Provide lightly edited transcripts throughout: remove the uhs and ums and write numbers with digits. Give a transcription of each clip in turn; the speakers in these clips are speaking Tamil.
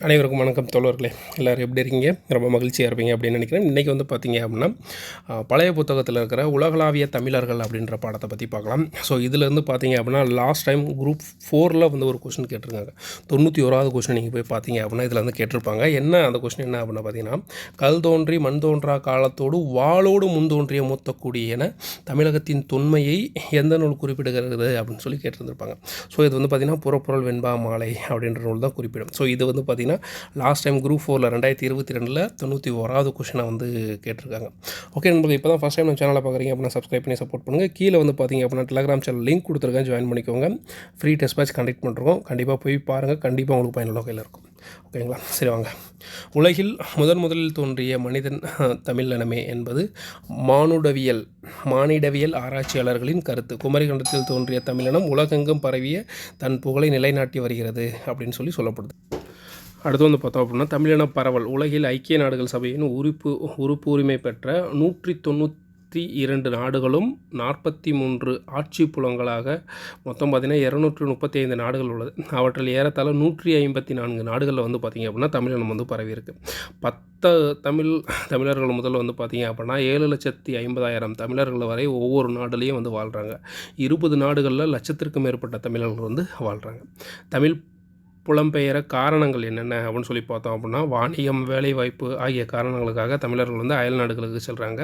அனைவருக்கும் வணக்கம் தோழர்களே. எல்லோரும் எப்படி இருக்கீங்க? ரொம்ப மகிழ்ச்சியாக இருப்பீங்க அப்படின்னு நினைக்கிறேன். இன்றைக்கி வந்து பார்த்திங்க அப்படின்னா பழைய புத்தகத்தில் இருக்கிற உலகளாவிய தமிழர்கள் அப்படின்ற பாடத்தை பற்றி பார்க்கலாம். ஸோ இதிலேருந்து பார்த்திங்க அப்படின்னா லாஸ்ட் டைம் குரூப் 4ல் வந்து ஒரு கொஸ்டின் கேட்டிருக்காங்க. 91வது கொஸ்டின் நீங்கள் போய் பார்த்தீங்க அப்படின்னா இதில் வந்து கேட்டிருப்பாங்க. என்ன அந்த கொஸ்டின் என்ன அப்படின்னா பார்த்திங்கன்னா, கல் தோன்றி மண் தோன்றா காலத்தோடு வாளோடு முன் தோன்றிய மூத்தக்கூடியன தமிழகத்தின் தொன்மையை எந்த நூல் குறிப்பிடுகிறது அப்படின்னு சொல்லி கேட்டிருந்திருப்பாங்க. ஸோ இது வந்து பார்த்திங்கன்னா புறப்பொருள் வெண்பா மாலை அப்படின்ற நூல் தான் குறிப்பிடும். ஸோ இது வந்து பார்த்திங்கன்னா லாஸ்ட் டைம் குரூப் 4ல் 2022 91வது கொஷினை வந்து கேட்டிருக்காங்க. ஓகே நண்பர்கள், இப்போ தான் ஃபஸ்ட் டைம் நம்ம சேனலை பார்க்குறீங்க அப்படின்னா சப்ஸ்கிரைப் பண்ணி சப்போர்ட் பண்ணுங்கள். கீழே வந்து பார்த்திங்க அப்படின்னா டெலகிராம் சேனல் லிங்க் கொடுத்துருக்கேன், ஜாயின் பண்ணிக்கோங்க. ஃப்ரீ டெஸ்ட் பேட்ச் கண்டக்ட் பண்ணுறோம். கண்டிப்பாக போய் பாருங்கள், கண்டிப்பாக உங்களுக்கு பயனுள்ள வகையில் இருக்கும். ஓகேங்களா? சரி வாங்க. உலகில் முதலில் தோன்றிய மனிதன் தமிழ் இனமே என்பது மானிடவியல் ஆராய்ச்சியாளர்களின் கருத்து. குமரிக்கண்டத்தில் தோன்றிய தமிழினம் உலகெங்கும் பரவிய தன் புகழை நிலைநாட்டி வருகிறது அப்படின்னு சொல்லப்படுது. அடுத்து வந்து பார்த்தோம் அப்படின்னா தமிழின பரவல். உலகில் ஐக்கிய நாடுகள் சபையின் உறுப்பு உரிமை பெற்ற 192 நாடுகளும் 43 ஆட்சி புலங்களாக மொத்தம் பார்த்திங்கன்னா 235 நாடுகள் உள்ளது. அவற்றில் ஏறத்தாழ 154 நாடுகளில் வந்து பார்த்திங்க அப்படின்னா தமிழினம் வந்து பரவி இருக்குது. 10 தமிழர்கள் முதல்ல வந்து பார்த்திங்க அப்படின்னா 7,50,000 தமிழர்கள் வரை ஒவ்வொரு நாடுலேயும் வந்து வாழ்கிறாங்க. 20 நாடுகளில் லட்சத்திற்கும் மேற்பட்ட தமிழர்கள் வந்து வாழ்கிறாங்க. தமிழ் புலம்பெயர காரணங்கள் என்னென்ன அப்படின்னு சொல்லி பார்த்தோம் அப்படின்னா, வாணிகம், வேலைவாய்ப்பு ஆகிய காரணங்களுக்காக தமிழர்கள் வந்து அயல் நாடுகளுக்கு செல்கிறாங்க.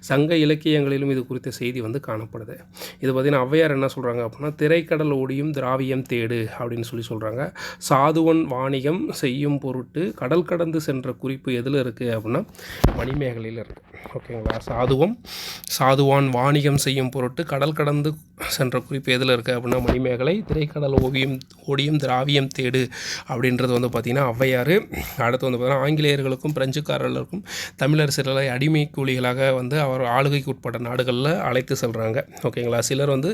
சங்க இலக்கியங்களிலும் இது குறித்த செய்தி வந்து காணப்படுது. இது பார்த்திங்கன்னா ஔவையார் என்ன சொல்கிறாங்க அப்படின்னா, திரைக்கடல் ஓடியும் திராவியம் தேடு அப்படின்னு சொல்கிறாங்க. சாதுவன் வாணிகம் செய்யும் பொருட்டு கடல் கடந்து சென்ற குறிப்பு எதில் இருக்குது அப்படின்னா மணிமேகலையில் இருக்குது. ஓகேங்களா? சாதுவான் வாணிகம் செய்யும் பொருட்டு கடல் கடந்து சென்ற குறிப்பு எதில் இருக்குது அப்படின்னா மணிமேகலை. திரைக்கடல் ஓடியும் திராவியம் தேடு அப்படின்றது வந்து பார்த்திங்கன்னா ஔவையார். அடுத்து வந்து பார்த்திங்கன்னா ஆங்கிலேயர்களுக்கும் பிரெஞ்சுக்காரர்களுக்கும் தமிழரசர்களை அடிமை கூலிகளாக வந்து அவர் ஆளுகைக்கு உட்பட்ட நாடுகளில் அழைத்து செல்கிறாங்க. ஓகேங்களா? சிலர் வந்து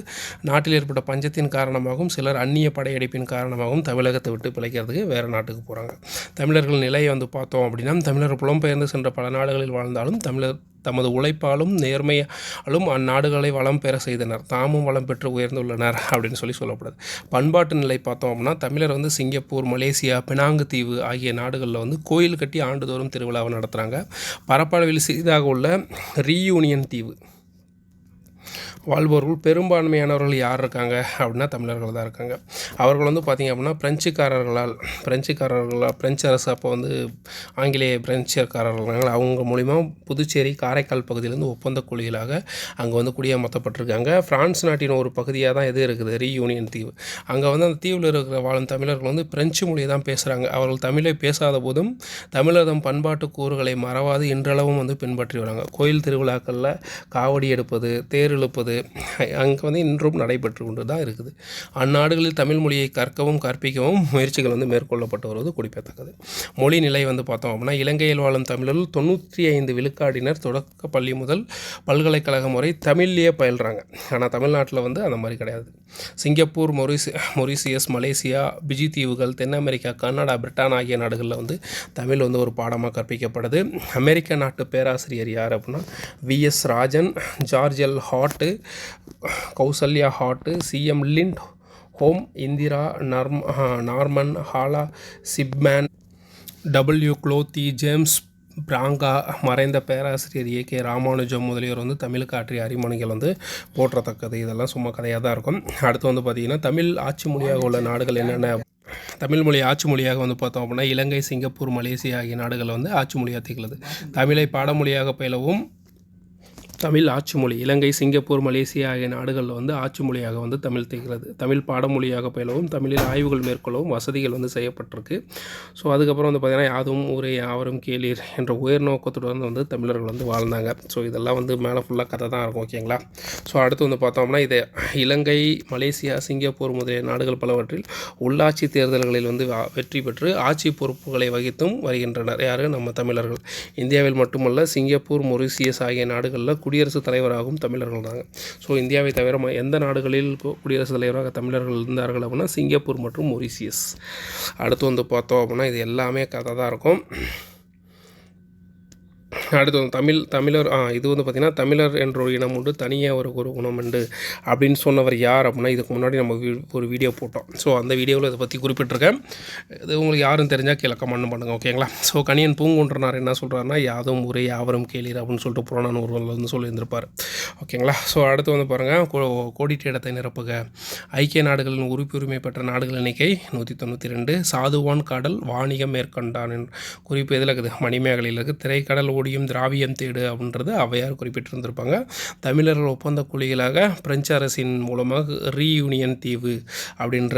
நாட்டில் ஏற்பட்ட பஞ்சத்தின் காரணமாகவும் சிலர் அந்நிய படையெடுப்பின் காரணமாகவும் தமிழகத்தை விட்டு பிழைக்கிறதுக்கு வேறு நாட்டுக்கு போகிறாங்க. தமிழர்கள் நிலையை வந்து பார்த்தோம் அப்படின்னா, தமிழர் புலம்பெயர்ந்து சென்ற பல நாடுகளில் வாழ்ந்தாலும் தமிழர் தமது உழைப்பாலும் நேர்மையாலும் அந்நாடுகளை வளம் பெற செய்தனர். தாமும் வளம் பெற்று உயர்ந்துள்ளனர் அப்படின்னு சொல்லப்படுது. பண்பாட்டு நிலை பார்த்தோம் அப்படின்னா, தமிழர் வந்து சிங்கப்பூர், மலேசியா, பினாங்கு தீவு ஆகிய நாடுகளில் வந்து கோயில் கட்டி ஆண்டுதோறும் திருவிழாவை நடத்துகிறாங்க. பரப்பளவில் சிறிதாக உள்ள ரீயூனியன் தீவு வாழ்பவர்கள் பெரும்பான்மையானவர்கள் யார் இருக்காங்க அப்படின்னா தமிழர்கள் தான் இருக்காங்க. அவர்கள் வந்து பார்த்திங்க அப்படின்னா பிரெஞ்சு அரசு அப்போ வந்து ஆங்கிலேய பிரெஞ்சுக்காரர்கள் அவங்க மூலிமா புதுச்சேரி, காரைக்கால் பகுதியிலேருந்து ஒப்பந்த கூலிகளாக அங்கே வந்து குடியமர்த்தப்பட்டிருக்காங்க. பிரான்ஸ் நாட்டின் ஒரு பகுதியாக தான் எது இருக்குது, ரீயூனியன் தீவு. அங்கே வந்து அந்த தீவில் இருக்கிற வாழும் தமிழர்கள் வந்து பிரெஞ்சு மொழியை தான் பேசுகிறாங்க. அவர்கள் தமிழை பேசாத போதும் தமிழர்தம் பண்பாட்டு கூறுகளை மறவாது இன்றளவும் வந்து பின்பற்றி வராங்க. கோயில் திருவிழாக்களில் காவடி எடுப்பது, தேர் இழுப்பது அங்கே வந்து இன்றும் நடைபெற்று கொண்டு தான் இருக்குது. அந்நாடுகளில் தமிழ் மொழியை கற்கவும் கற்பிக்கவும் முயற்சிகள் வந்து மேற்கொள்ளப்பட்டு வருவது குறிப்பிடத்தக்கது. மொழி நிலை வந்து பார்த்தோம் அப்படின்னா, இலங்கையில் வாழும் தமிழர்கள் 95 விழுக்காடினர் தொடக்க பள்ளி முதல் பல்கலைக்கழகம் வரை தமிழ்லேயே பயில்றாங்க. ஆனால் தமிழ்நாட்டில் வந்து அந்த மாதிரி கிடையாது. சிங்கப்பூர், மொரிசியஸ், மலேசியா, பிஜி தீவுகள், தென் அமெரிக்கா, கனடா, பிரிட்டன் ஆகிய நாடுகளில் வந்து தமிழ் வந்து ஒரு பாடமாக கற்பிக்கப்படுது. அமெரிக்க நாட்டு பேராசிரியர் யார் அப்படின்னா VS Rajan, George L Hart, Kausalya Hart, CM Lindholm, Indira Norman, ஹாலா சிப்மேன், டபிள்யூ க்ளோத்தி, ஜேம்ஸ் பிராங்கா, மறைந்த பேராசிரியர் ஏ.கே. ராமானுஜம் முதலியோர் வந்து தமிழுக்கு ஆற்றிய அறிமொழிகள் வந்து போற்றத்தக்கது. இதெல்லாம் சும்மா கதையாக தான் இருக்கும். அடுத்து வந்து பார்த்திங்கன்னா தமிழ் ஆட்சி மொழியாக உள்ள நாடுகள் என்னென்ன. தமிழ் மொழி ஆட்சி மொழியாக வந்து பார்த்தோம் அப்படின்னா இலங்கை, சிங்கப்பூர், மலேசியா ஆகிய நாடுகளில் வந்து ஆட்சி மொழியாக திகழுது. தமிழை பாடமொழியாக பயிலவும் தமிழ் ஆட்சி மொழி இலங்கை, சிங்கப்பூர், மலேசியா ஆகிய நாடுகளில் வந்து ஆட்சி மொழியாக வந்து தமிழ் திகழ்கிறது. தமிழ் பாடமொழியாக பயிலவும் தமிழில் ஆய்வுகள் மேற்கொள்ளவும் வசதிகள் வந்து செய்யப்பட்டிருக்கு. ஸோ அதுக்கப்புறம் வந்து பார்த்திங்கன்னா யாதும் ஊரே யாவரும் கேளீர் என்ற உயர் நோக்கத்துடன் வந்து தமிழர்கள் வந்து வாழ்ந்தாங்க. ஸோ இதெல்லாம் வந்து மேலே ஃபுல்லாக கதை தான் இருக்கும். ஓகேங்களா? ஸோ அடுத்து வந்து பார்த்தோம்னா இது இலங்கை, மலேசியா, சிங்கப்பூர் முதலிய நாடுகள் பலவற்றில் உள்ளாட்சி தேர்தல்களில் வந்து வெற்றி பெற்று ஆட்சி பொறுப்புகளை வகித்தும் வருகின்றனர். யார்? நம்ம தமிழர்கள். இந்தியாவில் மட்டுமல்ல, சிங்கப்பூர், மொரிசியஸ் ஆகிய நாடுகளில் குடியரசுத் தலைவராகவும் தமிழர்கள் தாங்க. ஸோ இந்தியாவை தவிர எந்த நாடுகளில் குடியரசுத் தலைவராக தமிழர்கள் இருந்தார்கள் அப்படின்னா சிங்கப்பூர் மற்றும் மொரிசியஸ். அடுத்து வந்து பார்த்தோம் அப்படின்னா இது எல்லாமே கதை தான் இருக்கும். அடுத்து வந்து தமிழர் இது வந்து பார்த்திங்கன்னா தமிழர் என்ற ஒரு இனம் உண்டு, தனியாக ஒரு குணம் உண்டு அப்படின்னு சொன்னவர் யார் அப்படின்னா, இதுக்கு முன்னாடி நம்ம ஒரு வீடியோ போட்டோம். ஸோ அந்த வீடியோவில் இதை பற்றி குறிப்பிட்டிருக்கேன். இது உங்களுக்கு யாரும் தெரிஞ்சால் கீழே கமெண்ட் பண்ணுங்கள், ஓகேங்களா? ஸோ கணியன் பூங்குன்றனார் என்ன சொல்கிறாருன்னா, யாதும் ஊரே யாவரும் கேளீர் அப்படின்னு சொல்லிட்டு புறநானூறுகளில் வந்து சொல்லியிருந்திருப்பார், ஓகேங்களா? ஸோ அடுத்து வந்து பாருங்கள், கோடிட்ட இடத்தை நிரப்புக. ஐக்கிய நாடுகளின் உறுப்புரிமை பெற்ற நாடுகள் எண்ணிக்கை 192. சாதுவான் கடல் வாணிகம் மேற்கொண்டான் குறிப்பு எதில் இருக்குது? மணிமேகலையில் இருக்குது. திரைக்கடல் ஓடியும் திராவியம் தேடு அப்படின்றது ஔவையார் குறிப்பிட்டிருந்திருப்பாங்க. தமிழர்கள் ஒப்பந்த குழிகளாக பிரெஞ்சு அரசின் மூலமாக ரீயூனியன் தீவு அப்படின்ற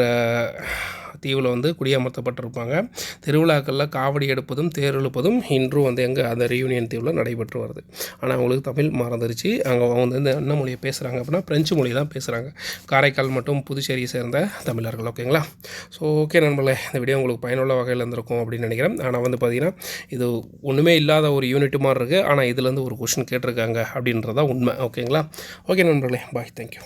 தீவில் வந்து குடியமர்த்தப்பட்டிருப்பாங்க. திருவிழாக்களில் காவடி எடுப்பதும் தேர் இழுப்பதும் இன்றும் வந்து எங்கே அந்த ரீயூனியன் தீவில் நடைபெற்று வருது. ஆனால் அவங்களுக்கு தமிழ் மறந்துருச்சு. அவங்க வந்து என்ன மொழியை பேசுகிறாங்க அப்படின்னா பிரெஞ்சு மொழி தான் பேசுகிறாங்க. காரைக்கால் மற்றும் புதுச்சேரியை சேர்ந்த தமிழர்கள், ஓகேங்களா? ஸோ ஓகே நண்பர்களே, இந்த வீடியோ உங்களுக்கு பயனுள்ள வகையில் இருந்திருக்கும் அப்படின்னு நினைக்கிறேன். ஆனால் வந்து பார்த்திங்கன்னா இது ஒன்றுமே இல்லாத ஒரு யூனிட் மாதிரி இருக்குது. ஆனால் இதுலேருந்து ஒரு கொஷின் கேட்டிருக்காங்க அப்படின்றதான் உண்மை, ஓகேங்களா? ஓகே நண்பர்களே, பாய், தேங்க்யூ.